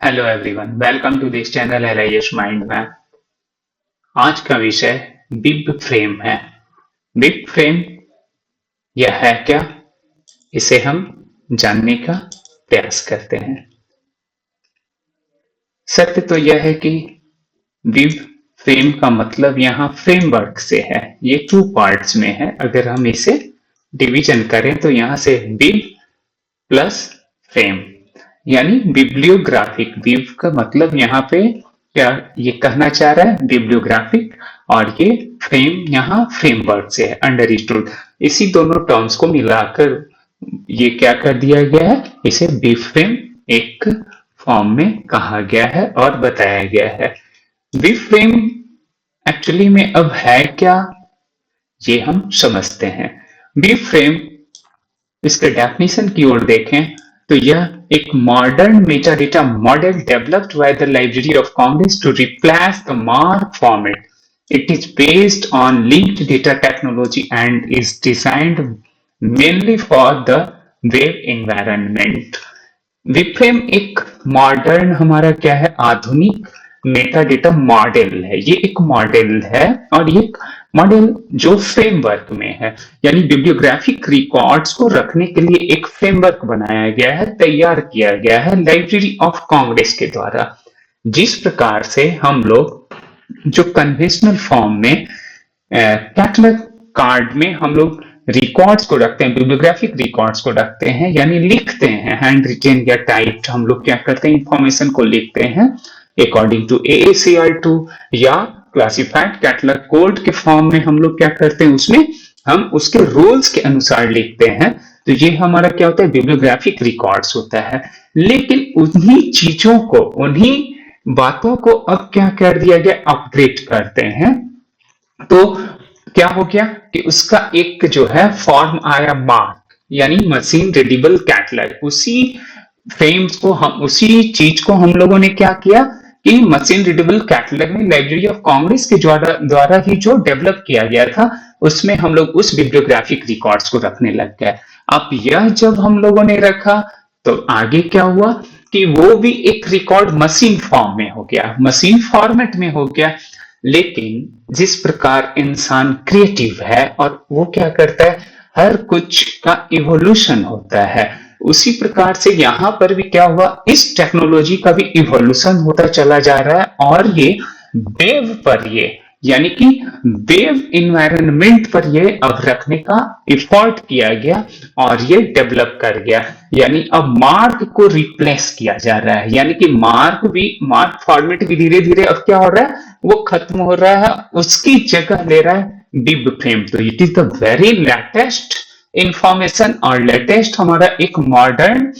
Hello everyone, welcome to this channel LIS mind map. आज का विषय बिग फ्रेम है। बिग फ्रेम यह है क्या, इसे हम जानने का प्रयास करते हैं। सत्य तो यह है कि बिग फ्रेम का मतलब यहाँ फ्रेमवर्क से है। ये 2 पार्ट्स में है। अगर हम इसे डिवीजन करें तो यहाँ से बिग प्लस फ्रेम यानी बिब्लियोग्राफिक। बिब का मतलब यहाँ पे क्या ये कहना चाह रहा है, बिब्लियोग्राफिक, और ये फ्रेम यहाँ फ्रेमवर्क से है, अंडरस्टूड। इसी दोनों टर्म्स को मिलाकर ये क्या कर दिया गया है, इसे बिब फ्रेम एक फॉर्म में कहा गया है और बताया गया है। बिब फ्रेम एक्चुअली में अब है क्या, ये हम समझते हैं। बिब फ्रेम, इसके डेफिनेशन की ओर देखें तो यह एक modern metadata model developed by the Library of Congress to replace the MARC format. It is based on linked data technology and is designed mainly for the web environment. विफ्रेम एक modern हमारा क्या है, आधुनिक मेटाडेटा मॉडल है। ये एक model है और ये मॉडल जो फ्रेमवर्क में है, यानी बिब्लियोग्राफिक रिकॉर्ड्स को रखने के लिए एक फ्रेमवर्क बनाया गया है, तैयार किया गया है लाइब्रेरी ऑफ कांग्रेस के द्वारा। जिस प्रकार से हम लोग जो कन्वेंशनल फॉर्म में कैटलॉग कार्ड में हम लोग रिकॉर्ड्स को रखते हैं, बिब्लियोग्राफिक रिकॉर्ड्स को रखते हैं, यानी लिखते हैं, हैंड रिटेन या टाइप्ड हम लोग क्या करते हैं, इंफॉर्मेशन को लिखते हैं अकॉर्डिंग टू AACR2 या क्लासिफाइड कैटलॉग कोड के फॉर्म में हम लोग क्या करते हैं, उसमें हम उसके रूल्स के अनुसार लिखते हैं। तो ये हमारा क्या होता है, बिब्लियोग्राफिक रिकॉर्ड्स होता है। लेकिन उन्हीं चीजों को, उन्हीं बातों को अब क्या कर दिया गया, अपग्रेड करते हैं। तो क्या हो गया कि उसका एक जो है फॉर्म आया, मार्क, यानी मशीन रीडेबल कैटलॉग। उसी फ्रेम्स को हम, उसी चीज को हम लोगों ने क्या किया कि मशीन रीडेबल कैटलॉग में लाइब्रेरी ऑफ कांग्रेस के द्वारा ही जो डेवलप किया गया था, उसमें हम लोग उस बिब्लियोग्राफिक रिकॉर्ड्स को रखने लग गए। अब यह जब हम लोगों ने रखा तो आगे क्या हुआ कि वो भी एक रिकॉर्ड मशीन फॉर्म में हो गया, मशीन फॉर्मेट में हो गया। लेकिन जिस प्रकार इंसान क्रिएटिव है और वो क्या करता है, हर कुछ का इवोल्यूशन होता है, उसी प्रकार से यहां पर भी क्या हुआ, इस टेक्नोलॉजी का भी इवोल्यूशन होता चला जा रहा है। और ये वेब पर, ये यानी कि वेब इन्वायरमेंट पर ये अब रखने का एफर्ट किया गया और ये डेवलप कर गया। यानी अब मार्क को रिप्लेस किया जा रहा है, यानी कि मार्क फॉर्मेट भी धीरे धीरे अब क्या हो रहा है, वो खत्म हो रहा है, उसकी जगह ले रहा है बिग फ्रेम। तो it is the very latest information और लेटेस्ट हमारा एक मॉडर्न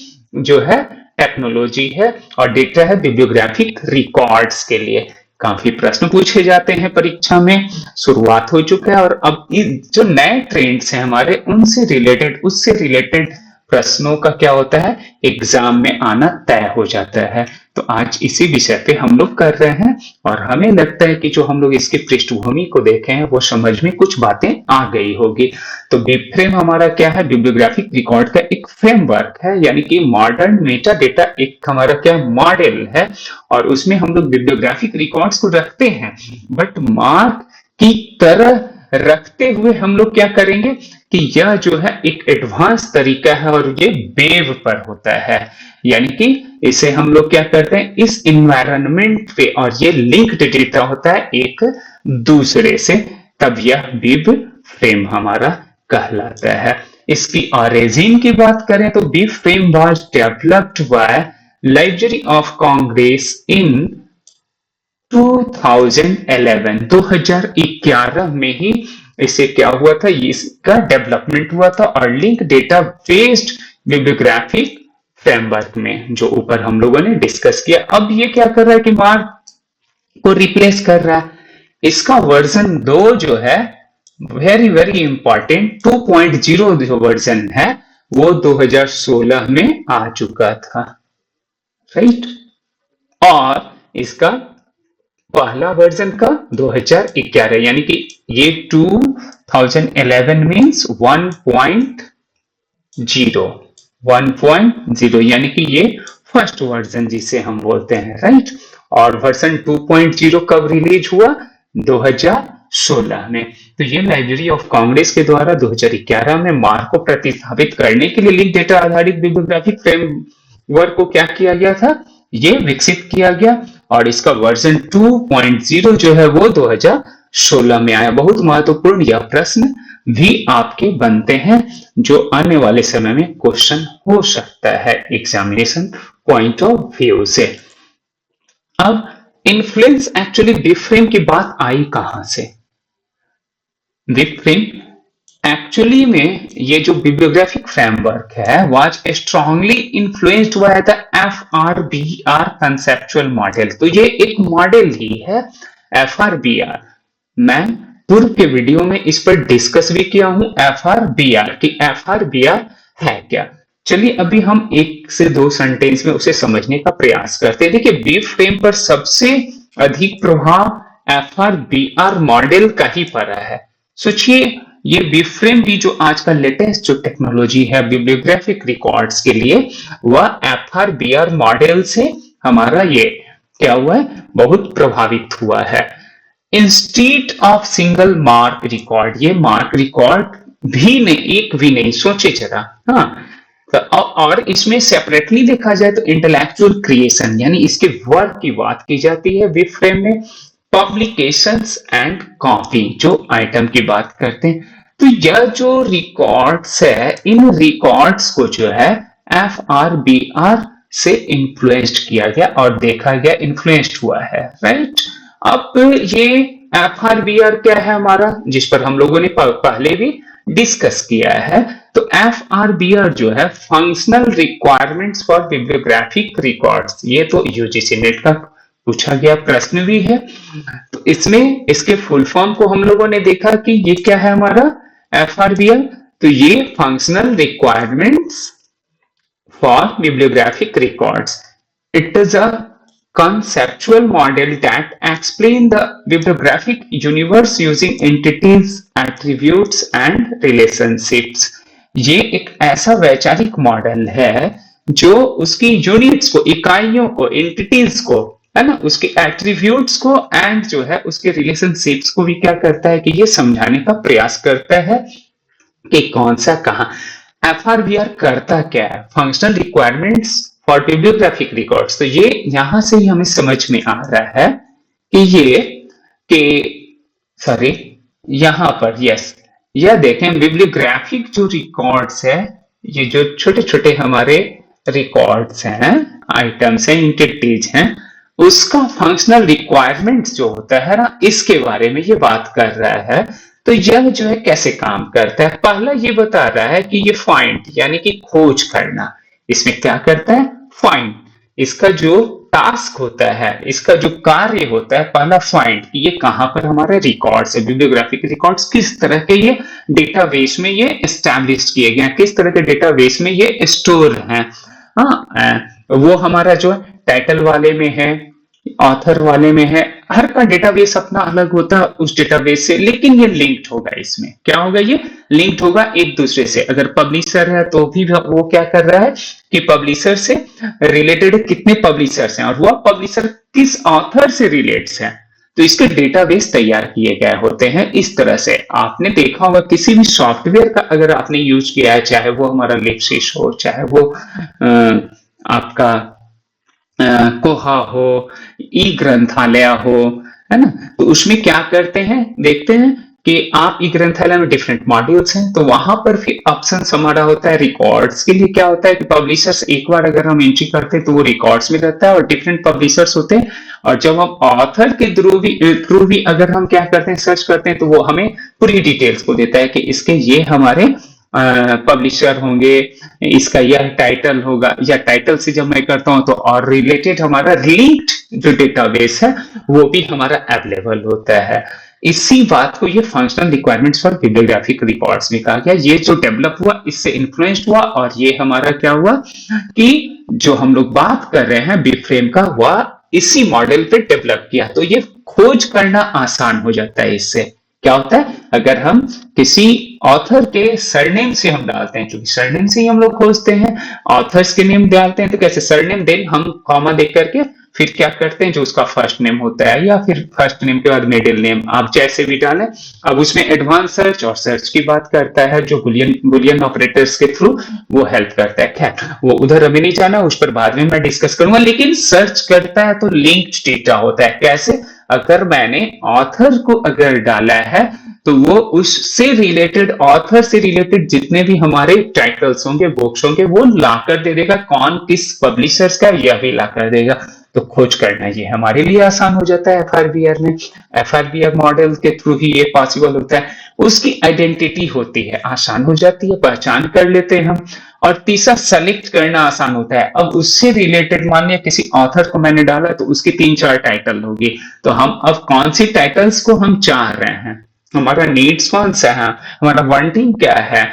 जो है टेक्नोलॉजी है और डेटा है बिब्लियोग्राफिक रिकॉर्ड्स के लिए। काफी प्रश्न पूछे जाते हैं परीक्षा में, शुरुआत हो चुका है, और अब जो नए ट्रेंड्स हैं हमारे, उनसे रिलेटेड, उससे रिलेटेड प्रश्नों का क्या होता है, एग्जाम में आना तय हो जाता है। तो आज इसी विषय पे हम लोग कर रहे हैं और हमें लगता है कि जो हम लोग इसकी पृष्ठभूमि को देखे हैं वो समझ में कुछ बातें आ गई होगी। तो बिग फ्रेम हमारा क्या है, बिब्लियोग्राफिक रिकॉर्ड का एक फ्रेमवर्क है, यानी कि मॉडर्न मेटा डेटा एक हमारा क्या मॉडल है, और उसमें हम लोग बिब्लियोग्राफिक रिकॉर्ड्स को रखते हैं, बट मार्क की तरह रखते हुए हम लोग क्या करेंगे कि यह जो है एक एडवांस तरीका है और ये वेब पर होता है, यानी कि इसे हम लोग क्या करते हैं, इस इन्वायरमेंट पे, और ये लिंक्ड डेटा होता है एक दूसरे से, तब यह बिग फ्रेम हमारा कहलाता है। इसकी ओरिजिन की बात करें तो BIBFRAME was developed by Library of Congress in 2011 में ही इसे क्या हुआ था, इसका डेवलपमेंट हुआ था, और link data based bibliographic framework में, जो ऊपर हम लोगों ने डिस्कस किया। अब ये क्या कर रहा है कि मार्क को रिप्लेस कर रहा है। इसका वर्जन 2 जो है, वेरी वेरी इंपॉर्टेंट, 2.0 जो वर्जन है वो 2016 में आ चुका था, राइट। और इसका पहला वर्जन का 2011, यानी कि ये 2011 मीन्स 1.0, यानी कि ये फर्स्ट वर्जन जिसे हम बोलते हैं, राइट। और वर्जन 2.0 कब रिलीज हुआ? 2016 में। तो ये लाइब्रेरी ऑफ कांग्रेस के द्वारा 2011 में मार्क को प्रतिस्थापित करने के लिए लिंक डेटा आधारित बिब्लियोग्राफिक फ्रेमवर्क को क्या किया गया था? ये विकसित किया गया और इसका वर्जन 2.0 जो है वो 2016 में आया। बहुत महत्वपूर्ण यह प्रश्न भी आपके बनते हैं जो आने वाले समय में क्वेश्चन हो सकता है एग्जामिनेशन पॉइंट ऑफ व्यू से। अब इन्फ्लुएंस एक्चुअली बिबफ्रेम की बात आई कहां से? बिबफ्रेम एक्चुअली में ये जो बिब्लियोग्राफिक फ्रेमवर्क है was strongly influenced by the FRBR conceptual model. तो ये एक मॉडल ही है एफआरबीआर। मैं पूर्व के वीडियो में इस पर डिस्कस भी किया हूं एफआरबीआर कि एफआरबीआर है क्या। चलिए अभी हम एक से दो सेंटेंस में उसे समझने का प्रयास करते हैं। देखिए बिबफ्रेम पर सबसे अधिक प्रभाव एफआरबीआर मॉडल का ही पड़ा है। सोचिए ये बिबफ्रेम भी जो आज का लेटेस्ट जो टेक्नोलॉजी है बिब्लियोग्राफिक रिकॉर्ड्स के लिए वह एफआरबीआर मॉडल से हमारा ये क्या हुआ है? बहुत प्रभावित हुआ है। Instead of single mark record, ये मार्क रिकॉर्ड भी नहीं, एक भी नहीं, सोचे जरा। हाँ तो और इसमें सेपरेटली देखा जाए तो इंटेलेक्चुअल क्रिएशन यानी इसके वर्क की बात की जाती है बिबफ्रेम में। पब्लिकेशंस एंड कॉपी जो आइटम की बात करते हैं। तो यह जो रिकॉर्ड्स है इन रिकॉर्ड्स को जो है एफआरबीआर से इन्फ्लुएंस्ड किया गया और देखा गया इन्फ्लुएंस्ड हुआ है, राइट। अब ये एफआरबीआर क्या है हमारा, जिस पर हम लोगों ने पहले भी डिस्कस किया है। तो एफआरबीआर जो है functional requirements for bibliographic records, ये तो यूजीसी नेट का पूछा गया प्रश्न भी है। तो इसमें इसके फुल फॉर्म को हम लोगों ने देखा कि ये क्या है हमारा एफआरबीआर। तो ये functional requirements for bibliographic records. It is a conceptual model that explain the bibliographic universe using entities, attributes and relationships। ये एक ऐसा वैचारिक मॉडल है जो उसकी यूनिट्स को, इकाइयों को, एंटिटीज को, है ना, उसके एट्रीब्यूट्स को एंड जो है उसके रिलेशनशिप्स को भी क्या करता है कि ये समझाने का प्रयास करता है कि कौन सा कहां। एफआरबीआर करता क्या है? Functional requirements for bibliographic records. तो ये यहां से ही हमें समझ में आ रहा है कि ये कि सॉरी यहां पर यस यह देखें बिब्लियोग्राफिक जो रिकॉर्ड्स है, ये जो छोटे छोटे हमारे रिकॉर्ड्स हैं, आइटम्स हैं, एंटिटीज हैं, उसका फंक्शनल रिक्वायरमेंट्स जो होता है ना, इसके बारे में ये बात कर रहा है। तो यह जो है कैसे काम करता है? पहला ये बता रहा है कि ये फाइंड यानी कि खोज करना, इसमें क्या करता है? फाइंड। इसका जो टास्क होता है, इसका जो कार्य होता है, पहला फाइंड, ये कहां पर हमारे रिकॉर्ड्स है, बिब्लियोग्राफिक रिकॉर्ड्स किस तरह के ये डेटाबेस में ये एस्टैब्लिश किए गए हैं, किस तरह के डेटाबेस में ये स्टोर हैं। हाँ वो हमारा जो है टाइटल वाले में है, ऑथर वाले में है, हर का डेटाबेस अपना अलग होता है उस डेटाबेस से, लेकिन ये लिंक्ड होगा। इसमें क्या होगा? ये लिंक्ड होगा एक दूसरे से। अगर पब्लिशर है तो भी वो क्या कर रहा है कि पब्लिशर से रिलेटेड कितने पब्लिशर्स हैं और वह पब्लिशर किस ऑथर से रिलेट्स है, तो इसके डेटाबेस तैयार किए गए होते हैं। इस तरह से आपने देखा होगा किसी भी सॉफ्टवेयर का अगर आपने यूज किया है, चाहे वो हमारा लिप्सिस हो, चाहे वो आपका कोहा हो, ई ग्रंथालय हो, है ना, तो उसमें क्या करते हैं, देखते हैं कि आप ई ग्रंथालय में डिफरेंट मॉड्यूल्स हैं, तो वहां पर फिर ऑप्शन हमारा होता है रिकॉर्ड्स के लिए। क्या होता है कि पब्लिशर्स एक बार अगर हम एंट्री करते हैं तो वो रिकॉर्ड्स में रहता है और डिफरेंट पब्लिशर्स होते हैं। और जब हम ऑथर के थ्रू भी अगर हम क्या करते हैं, सर्च करते हैं, तो वो हमें पूरी डिटेल्स को देता है कि इसके ये हमारे पब्लिशर होंगे, इसका यह टाइटल होगा, या टाइटल से जब मैं करता हूं तो और रिलेटेड हमारा लिंक्ड जो डेटाबेस है वो भी हमारा अवेलेबल होता है। इसी बात को ये functional requirements for bibliographic records में कहा गया। ये जो डेवलप हुआ इससे इन्फ्लुएंस्ड हुआ और ये हमारा क्या हुआ कि जो हम लोग बात कर रहे हैं बिबफ्रेम का, वह इसी मॉडल पे डेवलप किया। तो ये खोज करना आसान हो जाता है इससे, क्या होता है, अगर हम किसी ऑथर के सरनेम से हम डालते हैं, क्योंकि सरनेम से ही हम लोग खोजते हैं, ऑथर्स के नेम डालते हैं, तो कैसे सरनेम, देन हम कॉमा देख करके फिर क्या करते हैं, जो उसका फर्स्ट नेम होता है या फिर फर्स्ट नेम के बाद मिडिल नेम, आप जैसे भी डालें। अब उसमें एडवांस सर्च और सर्च की बात करता है, जो बुलियन ऑपरेटर्स के थ्रू वो हेल्प करता है। खैर वो उधर अभी नहीं जाना, उस पर बाद में मैं डिस्कस करूंगा। लेकिन सर्च करता है तो लिंक्ड डेटा होता है। कैसे, अगर मैंने ऑथर को अगर डाला है तो वो उससे रिलेटेड, ऑथर से रिलेटेड जितने भी हमारे टाइटल्स होंगे, बुक्स होंगे, वो लाकर दे देगा। कौन किस पब्लिशर्स का, यह भी लाकर देगा। तो खोज करना ये हमारे लिए आसान हो जाता है एफआरबीआर में। एफआरबीआर मॉडल के थ्रू ही ये पॉसिबल होता है। उसकी आइडेंटिटी होती है, आसान हो जाती है, पहचान कर लेते हैं हम। और तीसरा, सेलेक्ट करना आसान होता है। अब उससे रिलेटेड मान लिया किसी ऑथर को मैंने डाला तो उसकी 3-4 टाइटल होगी, तो हम अब कौन सी टाइटल्स को हम चाह रहे हैं, हमारा नीड्स कौन सा है, हमारा वांटिंग क्या है,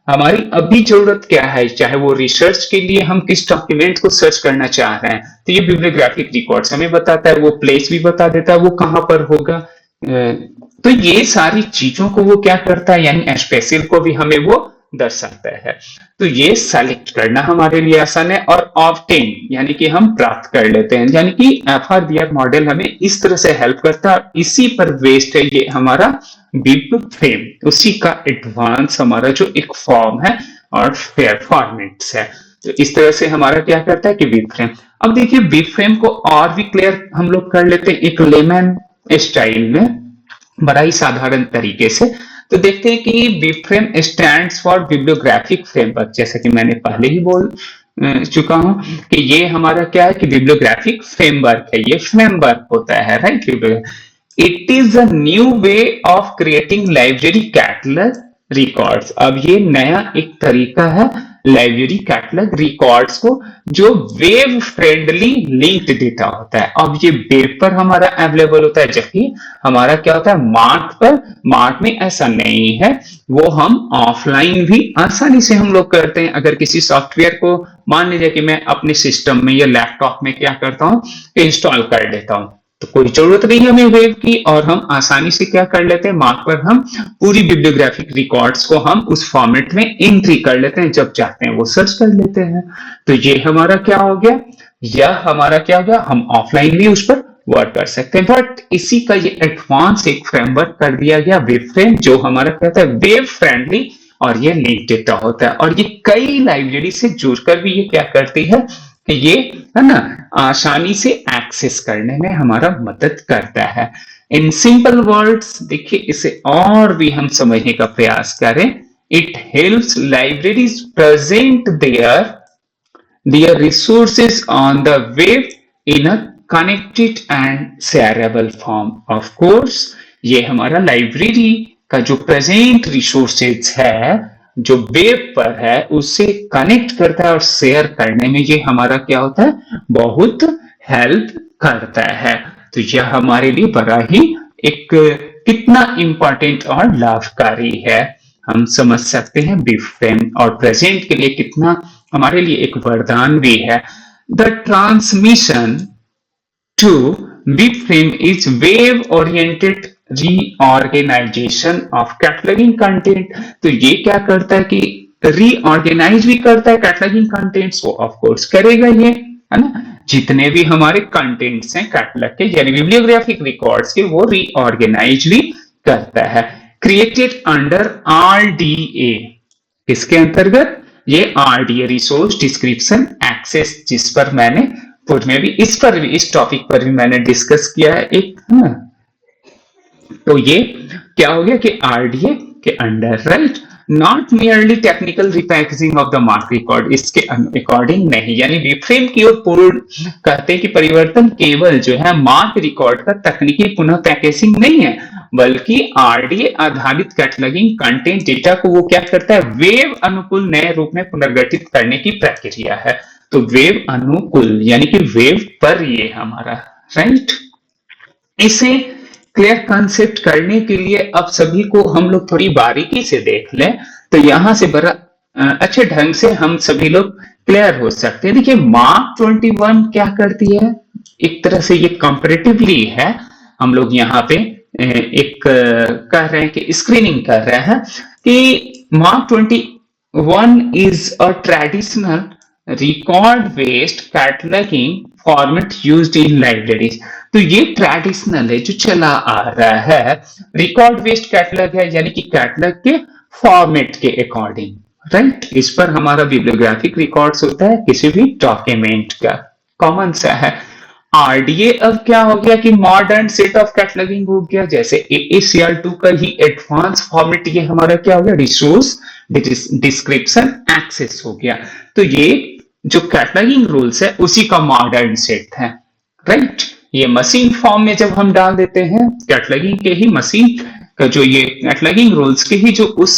हमारी अभी जरूरत क्या है, चाहे वो रिसर्च के लिए हम किस डॉक्यूमेंट को सर्च करना चाह रहे हैं, तो ये बिब्लियोग्राफिक रिकॉर्ड्स हमें बताता है, वो प्लेस भी बता देता है, वो कहां पर होगा। तो ये सारी चीजों को वो क्या करता है, यानी स्पेशल को भी हमें वो दर्शाता है। तो ये सेलेक्ट करना हमारे लिए आसान है। और ऑब्टेन यानी कि हम प्राप्त कर लेते हैं, यानी कि एफआरबीआर मॉडल हमें इस तरह से हेल्प करता है। इसी पर बेस्ड है ये हमारा बिब फ्रेम, उसी का एडवांस हमारा जो एक फॉर्म है और फेयर फॉर्मेट्स है। तो इस तरह से हमारा क्या करता है कि बिब फ्रेम। अब देखिए बिब फ्रेम को और भी क्लियर हम लोग कर लेते हैं एक लेमन स्टाइल में, बड़ा ही साधारण तरीके से। तो देखते हैं कि BIBFRAME stands for bibliographic framework, जैसा कि मैंने पहले ही बोल चुका हूं कि ये हमारा क्या है कि बिब्लियोग्राफिक फ्रेमवर्क है, ये फ्रेमवर्क होता है, right. It is a new way of creating library catalogue records. अब ये नया एक तरीका है लाइब्रेरी कैटलॉग रिकॉर्ड्स को, जो वेब फ्रेंडली लिंक्ड डेटा होता है। अब ये वेब पर हमारा अवेलेबल होता है, जबकि हमारा क्या होता है मार्क पर। मार्क में ऐसा नहीं है, वो हम ऑफलाइन भी आसानी से हम लोग करते हैं। अगर किसी सॉफ्टवेयर को मान लीजिए कि मैं अपने सिस्टम में या लैपटॉप में क्या करता हूं, इंस्टॉल कर लेता हूं, तो कोई जरूरत नहीं हमें वेब की, और हम आसानी से क्या कर लेते हैं, मार्क पर हम पूरी बिब्लियोग्राफिक रिकॉर्ड्स को हम उस फॉर्मेट में एंट्री कर लेते हैं, जब चाहते हैं वो सर्च कर लेते हैं। तो ये हमारा क्या हो गया, यह हमारा क्या हो गया, हम ऑफलाइन भी उस पर वर्क कर सकते हैं। बट इसी का ये एडवांस एक फ्रेमवर्क कर दिया गया वेब फ्रेम, जो हमारा कहता है वेब फ्रेंडली, और ये लिंक डेटा होता है। और ये कई लाइब्रेरी से जुड़कर भी ये क्या करती है कि ये है ना आसानी से एक्सेस करने में हमारा मदद करता है। इन सिंपल वर्ड्स देखिए, इसे और भी हम समझने का प्रयास करें। It helps libraries present their resources on the web in a connected and shareable form. Of course, ये हमारा लाइब्रेरी का जो प्रेजेंट रिसोर्सेज है, जो वेब पर है, उससे कनेक्ट करता है और शेयर करने में ये हमारा क्या होता है, बहुत हेल्प करता है। तो यह हमारे लिए बड़ा ही एक कितना इंपॉर्टेंट और लाभकारी है, हम समझ सकते हैं बिब फ्रेम, और प्रेजेंट के लिए कितना हमारे लिए एक वरदान भी है। The transmission to BIBFRAME is web oriented reorganisation of cataloguing content. तो ये क्या करता है कि रीऑर्गेनाइज भी करता है कैटलॉगिंग कंटेंट्स को, ऑफ कोर्स करेगा ये, है ना। जितने भी हमारे कंटेंट्स हैं कैटलॉग के, यानी बिब्लियोग्राफिक रिकॉर्ड्स के, वो रीऑर्गेनाइज भी करता है। क्रिएटेड अंडर आरडीए, किसके अंतर्गत, ये आरडीए रिसोर्स डिस्क्रिप्शन एक्सेस, जिस पर मैंने पूर्व में भी इस टॉपिक पर भी मैंने डिस्कस किया है एक, तो ये क्या हो गया कि आरडीए के under, right. Not merely technical repackaging of the MARC record, इसके अकॉर्डिंग नहीं, यानी बिब फ्रेम की ओर पूर्ण कहते हैं कि परिवर्तन केवल जो है मार्क रिकॉर्ड का तकनीकी पुनः पैकेजिंग नहीं है, बल्कि आरडीए आधारित कैटलॉगिंग कंटेंट डेटा को वो क्या करता है, वेब अनुकूल नए रूप में पुनर्गठित करने की प्रक्रिया है। तो वेब अनुकूल यानी कि वेब पर ये हमारा, राइट। इसे क्लियर कंसेप्ट करने के लिए अब सभी को हम लोग थोड़ी बारीकी से देख लें, तो यहां से बड़ा अच्छे ढंग से हम सभी लोग क्लियर हो सकते हैं। देखिए मार्क 21 क्या करती है, एक तरह से ये कंपैरेटिवली है, हम लोग यहाँ पे एक कह रहे हैं कि स्क्रीनिंग कर रहे हैं कि mark 21 is a traditional record based cataloguing format used in libraries. तो ये ट्रेडिशनल है जो चला आ रहा है, रिकॉर्ड बेस्ड कैटलॉग है यानी कि कैटलॉग के फॉर्मेट के अकॉर्डिंग, राइट। इस पर हमारा बिब्लियोग्राफिक रिकॉर्ड्स होता है किसी भी डॉक्यूमेंट का, कॉमन सा है। आरडीए अब क्या हो गया कि मॉडर्न सेट ऑफ कैटलॉगिंग हो गया, जैसे AACR2 का ही एडवांस फॉर्मेट ये हमारा क्या हो गया, रिसोर्स डिस्क्रिप्शन एक्सेस हो गया। तो ये जो कैटलॉगिंग रूल्स है उसी का मॉडर्न सेट है, राइट। ये मशीन फॉर्म में जब हम डाल देते हैं कैटलॉगिंग के ही मशीन का जो ये कैटलॉगिंग रूल्स के ही जो उस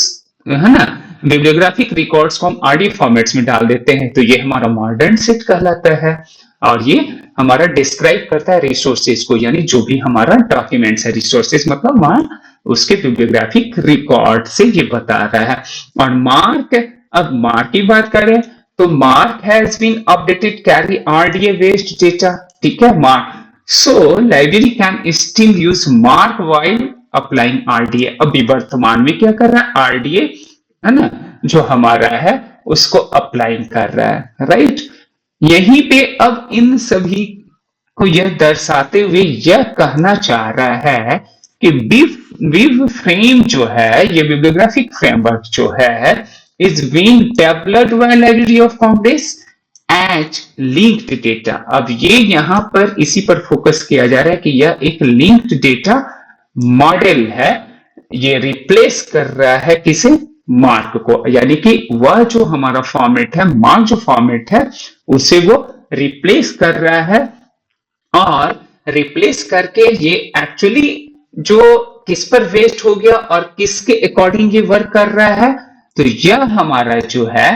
है ना बिब्लियोग्राफिक रिकॉर्ड्स को हम आरडी फॉर्मेट्स में डाल देते हैं, तो ये हमारा मॉडर्न सेट कहलाता है। और ये हमारा डिस्क्राइब करता है रिसोर्सेज को, यानी जो भी हमारा डॉक्यूमेंट्स है, रिसोर्सेज मतलब वहां उसके बिब्लियोग्राफिक रिकॉर्ड से ये बता रहा है। और मार्क, अब मार्क की बात करें तो MARC has been updated carry RDA based data, ठीक है MARC. So library can still use MARC while applying RDA. अभी वर्तमान में क्या कर रहा है, आरडीए है ना जो हमारा है उसको अप्लाई कर रहा है, राइट। यहीं पे अब इन सभी को यह दर्शाते हुए यह कहना चाह रहा है कि बिब फ्रेम जो है, ये बिब्लियोग्राफिक फ्रेमवर्क जो है, is being developed by Library of Congress as linked data. अब ये यहां पर इसी पर फोकस किया जा रहा है कि यह एक लिंक्ड डेटा मॉडल है, ये रिप्लेस कर रहा है किसे, मार्क को, यानी कि वह जो हमारा फॉर्मेट है, मार्क जो फॉर्मेट है उसे वो रिप्लेस कर रहा है। और रिप्लेस करके ये एक्चुअली जो किस पर वेस्ट हो गया और किसके अकॉर्डिंग ये वर्क कर रहा है, तो यह हमारा जो है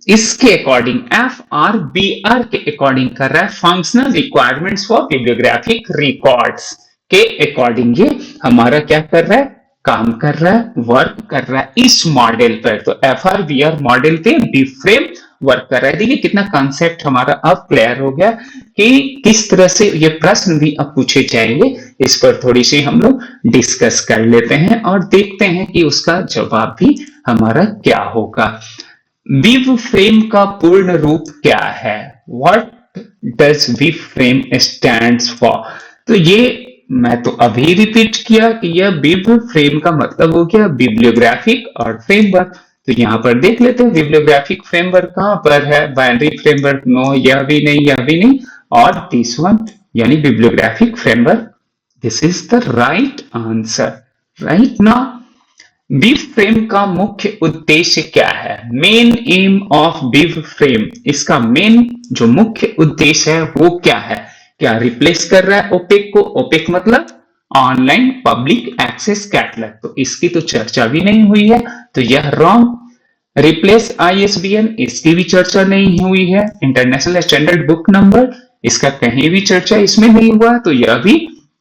इसके अकॉर्डिंग FRBR के अकॉर्डिंग कर रहा है, functional requirements for bibliographic records के अकॉर्डिंग ये हमारा क्या कर रहा है, काम कर रहा है, वर्क कर रहा है इस मॉडल पर। तो FRBR मॉडल पे बीफ्रेम वर्क कर रहा है। देखिए कितना कॉन्सेप्ट हमारा अब क्लियर हो गया कि किस तरह से ये प्रश्न भी अब पूछे जाएंगे, इस पर थोड़ी सी हम लोग डिस्कस कर लेते हैं और देखते हैं कि उसका जवाब भी हमारा क्या होगा। बिब फ्रेम का पूर्ण रूप क्या है, what does bib frame stands for. तो ये मैं तो अभी रिपीट किया कि यह बिब फ्रेम का मतलब हो गया बिब्लियोग्राफिक और फ्रेमवर्क। तो यहां पर देख लेते हैं बिब्लियोग्राफिक फ्रेमवर्क कहां पर है, बाइनरी फ्रेमवर्क, नो यह भी नहीं, यह भी नहीं, और दिस वन यानी bibliographic framework, this is the right answer, right. Now bib frame का मुख्य उद्देश्य क्या है, main M of bib frame, इसका मेन जो मुख्य उद्देश्य है वो क्या है, क्या रिप्लेस कर रहा है ओपेक को, ओपेक मतलब ऑनलाइन पब्लिक एक्सेस कैटलॉग, तो इसकी तो चर्चा भी नहीं हुई है, तो यह रॉन्ग। रिप्लेस ISBN, इसकी भी चर्चा नहीं हुई है। इंटरनेशनल स्टैंडर्ड बुक नंबर, इसका कहीं भी चर्चा इसमें नहीं हुआ, तो यह भी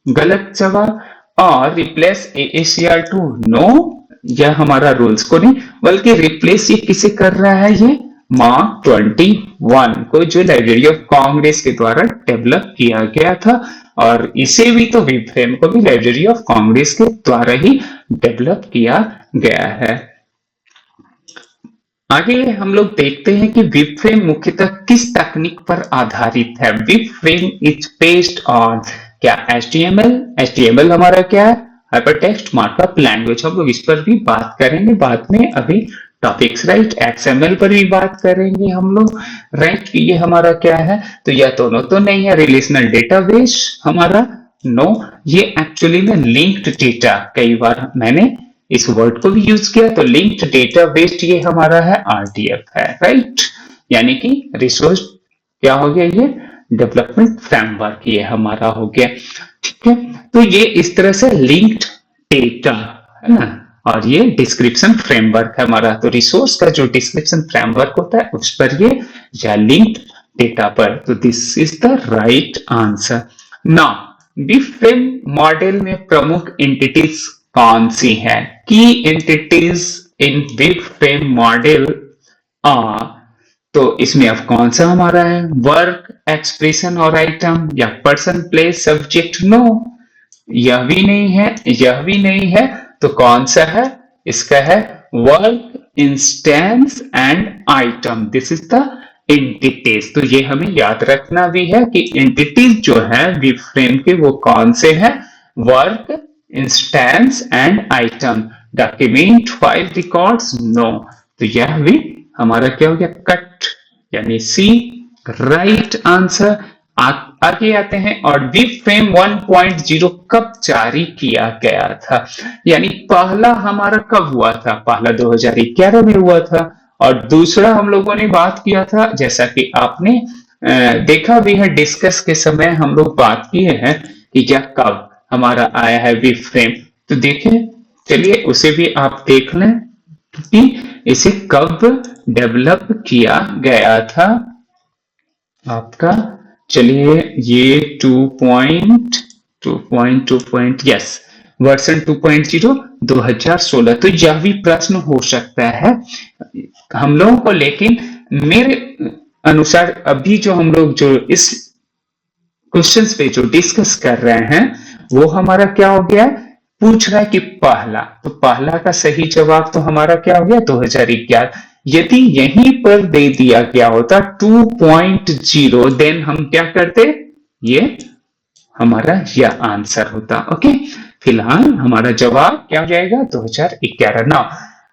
गलत जवाब। और रिप्लेस AACR2, नो, यह हमारा रूल्स को नहीं, बल्कि रिप्लेस ये किसे कर रहा है, ये मार्क 21 को, जो लाइब्रेरी ऑफ कांग्रेस के द्वारा डेवलप किया गया था। और इसे भी तो बिब फ्रेम को भी लाइब्रेरी ऑफ कांग्रेस के द्वारा ही डेवलप किया गया है। आगे हम लोग देखते हैं कि बिब फ्रेम मुख्यतः किस तकनीक पर आधारित है। बिब फ्रेम इज बेस्ड ऑन क्या, HTML हमारा क्या है, हाइपरटेक्स्ट मार्कअप लैंग्वेज। हम लोग इस पर भी बात करेंगे बाद में, अभी टॉपिक्स, राइट। XML पर भी बात करेंगे हम लोग, राइट, कि ये हमारा क्या है, तो यह दोनों तो नहीं है। रिलेशनल डेटाबेस हमारा नो, ये एक्चुअली में लिंक्ड डेटा, कई बार मैंने इस वर्ड को भी यूज किया, तो लिंक्ड डेटाबेस ये हमारा है RDF है, राइट, यानी कि रिसोर्स क्या हो गया, ये डेवलपमेंट फ्रेमवर्क ये हमारा हो गया, ठीक है। तो ये इस तरह से लिंक्ड डेटा है ना, और ये डिस्क्रिप्शन फ्रेमवर्क है हमारा। तो रिसोर्स का जो डिस्क्रिप्शन फ्रेमवर्क होता है उस पर ये, या लिंक्ड डेटा पर, तो this is the right answer. Now BIBFRAME model में प्रमुख एंटिटीज कौन सी है, की entities in BIBFRAME model are, तो इसमें अब कौन सा हमारा है, वर्क, एक्सप्रेशन और आइटम, या पर्सन, प्लेस, सब्जेक्ट, नो, यह भी नहीं है, यह भी नहीं है, तो कौन सा है? इसका है work, instance and item. This is the entities. तो ये हमें याद रखना भी है कि एंटिटीज जो है वी फ्रेम के वो कौन से हैं? Work, instance and item. Document, file, records, no. तो यह भी हमारा क्या हो गया? कट, यानी सी राइट आंसर। आगे आते हैं, और वीब फ्रेम 1.0 कब जारी किया गया था? यानी पहला हमारा कब हुआ था? पहला 2011 में हुआ था, और दूसरा हम लोगों ने बात किया था, जैसा कि आपने देखा भी है, डिस्कस के समय हम लोग बात किए हैं कि क्या कब हमारा आया है वीब फ्रेम। तो देखें, चलिए उसे भी आप देख लें कि इसे कब डेवलप किया गया था आपका। चलिए ये 2.2. Yes, version 2.0 2016। तो यह भी प्रश्न हो सकता है हम लोगों को, लेकिन मेरे अनुसार अभी जो हम लोग जो इस क्वेश्चंस पे जो डिस्कस कर रहे हैं वो हमारा क्या हो गया? पूछ रहा है कि पहला, तो पहला का सही जवाब तो हमारा क्या हो गया? 2011। यदि यहीं पर दे दिया गया होता 2.0, देन हम क्या करते? ये हमारा यह आंसर होता। ओके, फिलहाल हमारा जवाब क्या हो जाएगा? 2011। नाउ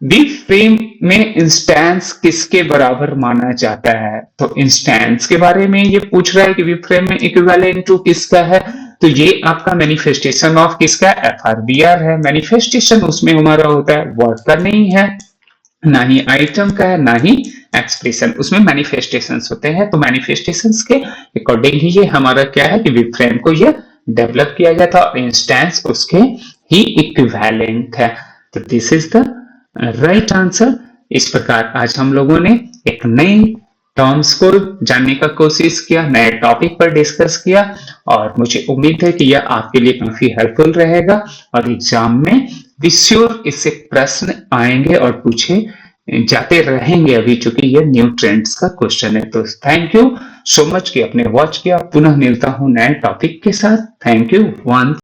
वीब फ्रेम में इंस्टेंस किसके बराबर माना जाता है? तो इंस्टेंस के बारे में ये पूछ रहा है कि वीब फ्रेम में इक्विवेलेंट टू किसका है? तो ये आपका मैनिफेस्टेशन ऑफ किसका? FRBR है। मैनिफेस्टेशन उसमें हमारा होता है, वर्ड का नहीं है, ना ही आइटम का है, ना ही एक्सप्रेशन। उसमें मैनिफेस्टेशंस होते हैं। तो मैनिफेस्टेशंस के अकॉर्डिंग ही ये हमारा क्या है कि वीब फ्रेम को ये डेवलप किया गया था, और इंस्टेंस उसके ही इक्विवेलेंट है। तो this is the right answer. इस प्रकार आज हम लोगों ने एक नई टर्म्स को जानने का कोशिश किया, नए टॉपिक पर डिस्कस किया, और मुझे उम्मीद है कि यह आपके लिए काफी हेल्पफुल रहेगा, और एग्जाम में बी श्योर इससे प्रश्न आएंगे और पूछे जाते रहेंगे, अभी चूंकि ये न्यू ट्रेंड्स का क्वेश्चन है। तो थैंक यू सो मच कि आपने वॉच किया। पुनः मिलता हूं नए टॉपिक के साथ। Thank you. वन